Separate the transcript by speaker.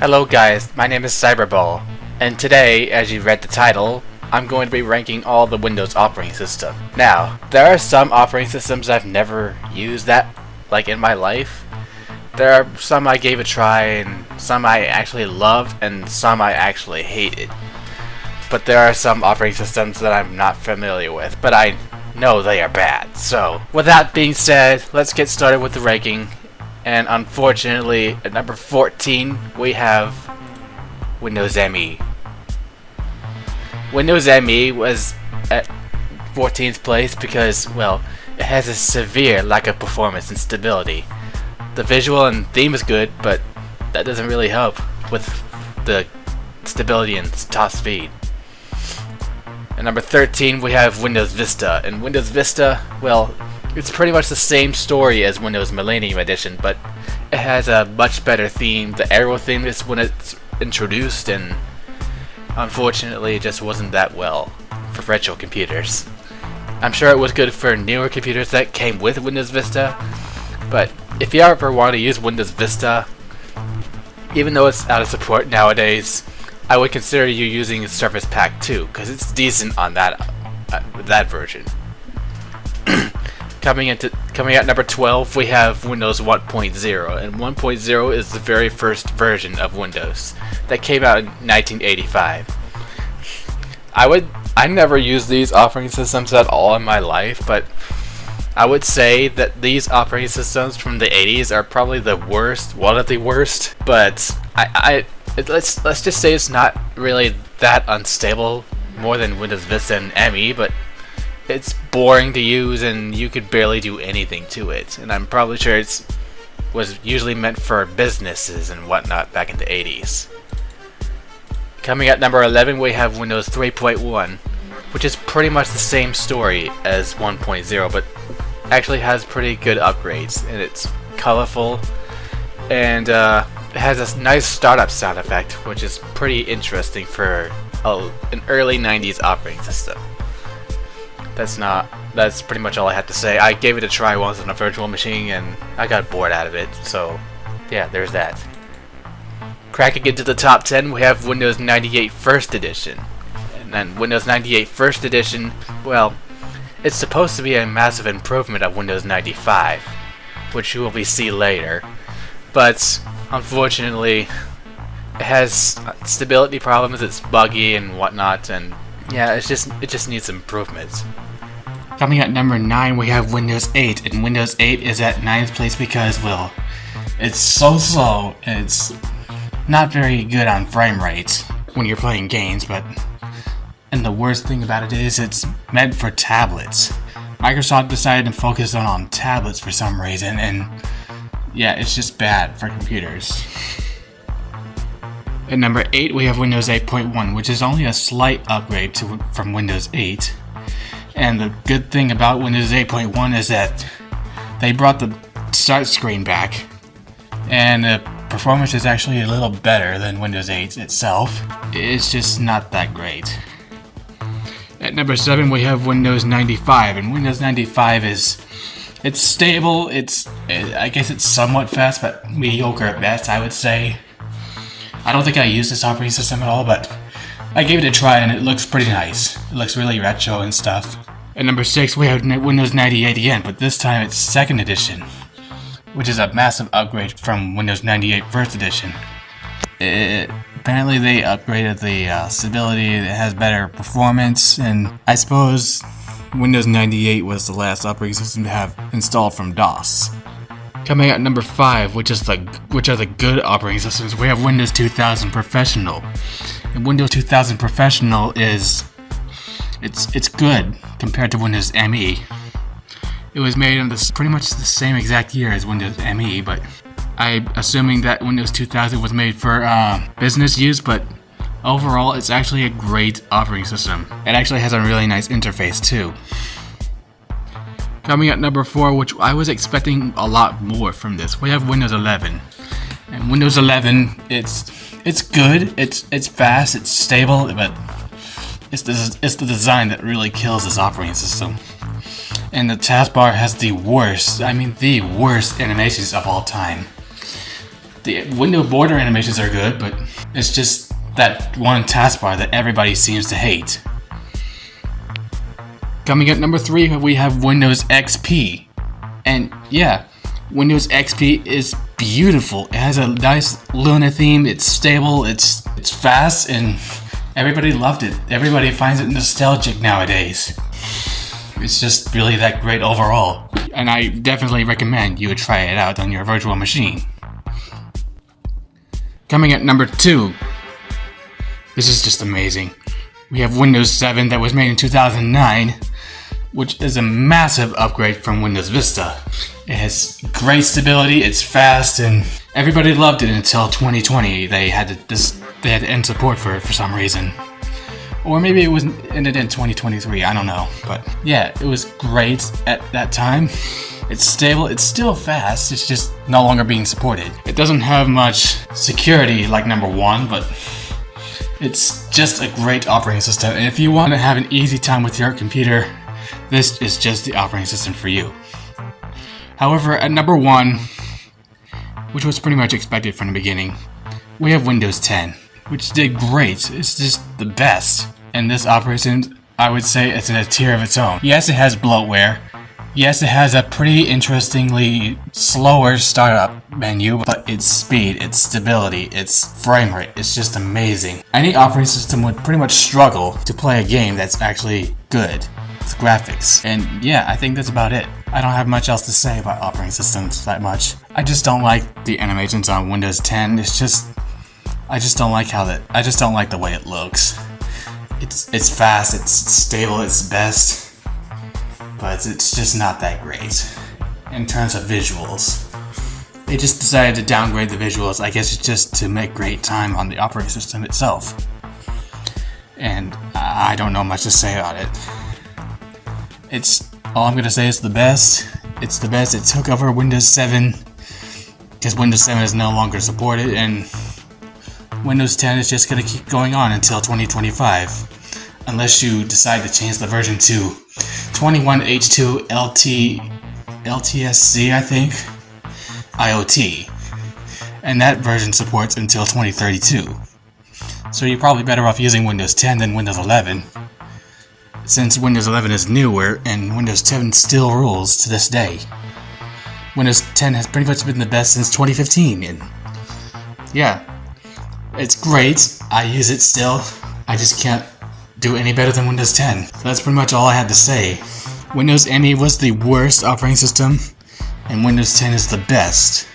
Speaker 1: Hello guys, my name is Cyberball, and today, as you read the title, I'm going to be ranking all the Windows operating system. Now, there are some operating systems I've never used in my life. There are some I gave a try, and some I actually loved, and some I actually hated. But there are some operating systems that I'm not familiar with, but I know they are bad. So, with that being said, let's get started with the ranking. And unfortunately, at number 14, we have Windows ME. Windows ME was at 14th place because, well, it has a severe lack of performance and stability. The visual and theme is good, but that doesn't really help with the stability and top speed. At number 13, we have Windows Vista. And Windows Vista, well, it's pretty much the same story as Windows Millennium Edition, but it has a much better theme. The arrow theme is when it's introduced, and unfortunately it just wasn't that well for retro computers. I'm sure it was good for newer computers that came with Windows Vista, but if you ever want to use Windows Vista, even though it's out of support nowadays, I would consider you using Surface Pack 2, because it's decent on that version. Coming at number 12, we have Windows 1.0, and 1.0 is the very first version of Windows that came out in 1985. I never used these operating systems at all in my life, but I would say that these operating systems from the 80s are probably the worst, one of the worst. But let's just say it's not really that unstable, more than Windows Vista and ME, but it's boring to use and you could barely do anything to it. And I'm probably sure it was usually meant for businesses and whatnot back in the 80s. Coming at number 11, we have Windows 3.1, which is pretty much the same story as 1.0, but actually has pretty good upgrades, and it's colorful, and it has a nice startup sound effect, which is pretty interesting for an early 90s operating system. That's pretty much all I had to say. I gave it a try once on a virtual machine and I got bored out of it, so yeah, there's that. Cracking into the top 10, we have Windows 98 First Edition. And then Windows 98 First Edition, well, it's supposed to be a massive improvement of Windows 95, which you will see later. But unfortunately, it has stability problems, it's buggy and whatnot, and yeah, it just needs improvements. Coming at number 9, we have Windows 8, and Windows 8 is at 9th place because, well, it's so slow, and it's not very good on frame rates when you're playing games, and the worst thing about it is it's meant for tablets. Microsoft decided to focus on tablets for some reason, and yeah, it's just bad for computers. At number 8, we have Windows 8.1, which is only a slight upgrade from Windows 8. And the good thing about Windows 8.1 is that they brought the start screen back, and the performance is actually a little better than Windows 8 itself. It's just not that great. At number 7, we have Windows 95, and Windows 95 it's stable. I guess it's somewhat fast, but mediocre at best, I would say. I don't think I used this operating system at all, but I gave it a try and it looks pretty nice. It looks really retro and stuff. At number 6, we have Windows 98 again, but this time it's 2nd edition, which is a massive upgrade from Windows 98 First Edition. Apparently they upgraded the stability, it has better performance, and I suppose Windows 98 was the last operating system to have installed from DOS. Coming at number 5, which are the good operating systems, we have Windows 2000 Professional. And Windows 2000 Professional it's good compared to Windows ME. It was made in pretty much the same exact year as Windows ME, but I'm assuming that Windows 2000 was made for business use, but overall it's actually a great operating system. It actually has a really nice interface too. Coming at number 4, which I was expecting a lot more from this, we have Windows 11. And Windows 11, it's good, it's fast, it's stable, but it's the design that really kills this operating system. And the taskbar has the worst animations of all time. The window border animations are good, but it's just that one taskbar that everybody seems to hate. Coming at number 3, we have Windows XP. And yeah, Windows XP is beautiful. It has a nice Luna theme, it's stable, it's fast, and everybody loved it. Everybody finds it nostalgic nowadays. It's just really that great overall. And I definitely recommend you would try it out on your virtual machine. Coming at number 2. This is just amazing. We have Windows 7 that was made in 2009, which is a massive upgrade from Windows Vista. It has great stability, it's fast, and everybody loved it until 2020. They had to end support for it for some reason. Or maybe it was ended in 2023, I don't know. But yeah, it was great at that time. It's stable, it's still fast, it's just no longer being supported. It doesn't have much security like number 1, but it's just a great operating system. And if you want to have an easy time with your computer, this is just the operating system for you. However, at number 1, which was pretty much expected from the beginning, we have Windows 10, which did great. It's just the best. And this operating system, I would say it's in a tier of its own. Yes, it has bloatware. Yes, it has a pretty interestingly slower startup menu, but its speed, its stability, its frame rate, it's just amazing. Any operating system would pretty much struggle to play a game that's actually good with graphics. And yeah, I think that's about it. I don't have much else to say about operating systems that much. I just don't like the animations on Windows 10. I just don't like the way it looks. It's fast, it's stable, it's best, but it's just not that great in terms of visuals. They just decided to downgrade the visuals. I guess it's just to make great time on the operating system itself. And I don't know much to say about it. All I'm gonna say is the best. It's the best. It took over Windows 7 because Windows 7 is no longer supported, and Windows 10 is just gonna keep going on until 2025, unless you decide to change the version to 21H2 LTSC, I think, IoT, and that version supports until 2032. So you're probably better off using Windows 10 than Windows 11, since Windows 11 is newer and Windows 10 still rules to this day. Windows 10 has pretty much been the best since 2015, and yeah, it's great. I use it still. I just can't do any better than Windows 10. So that's pretty much all I had to say. Windows ME was the worst operating system, and Windows 10 is the best.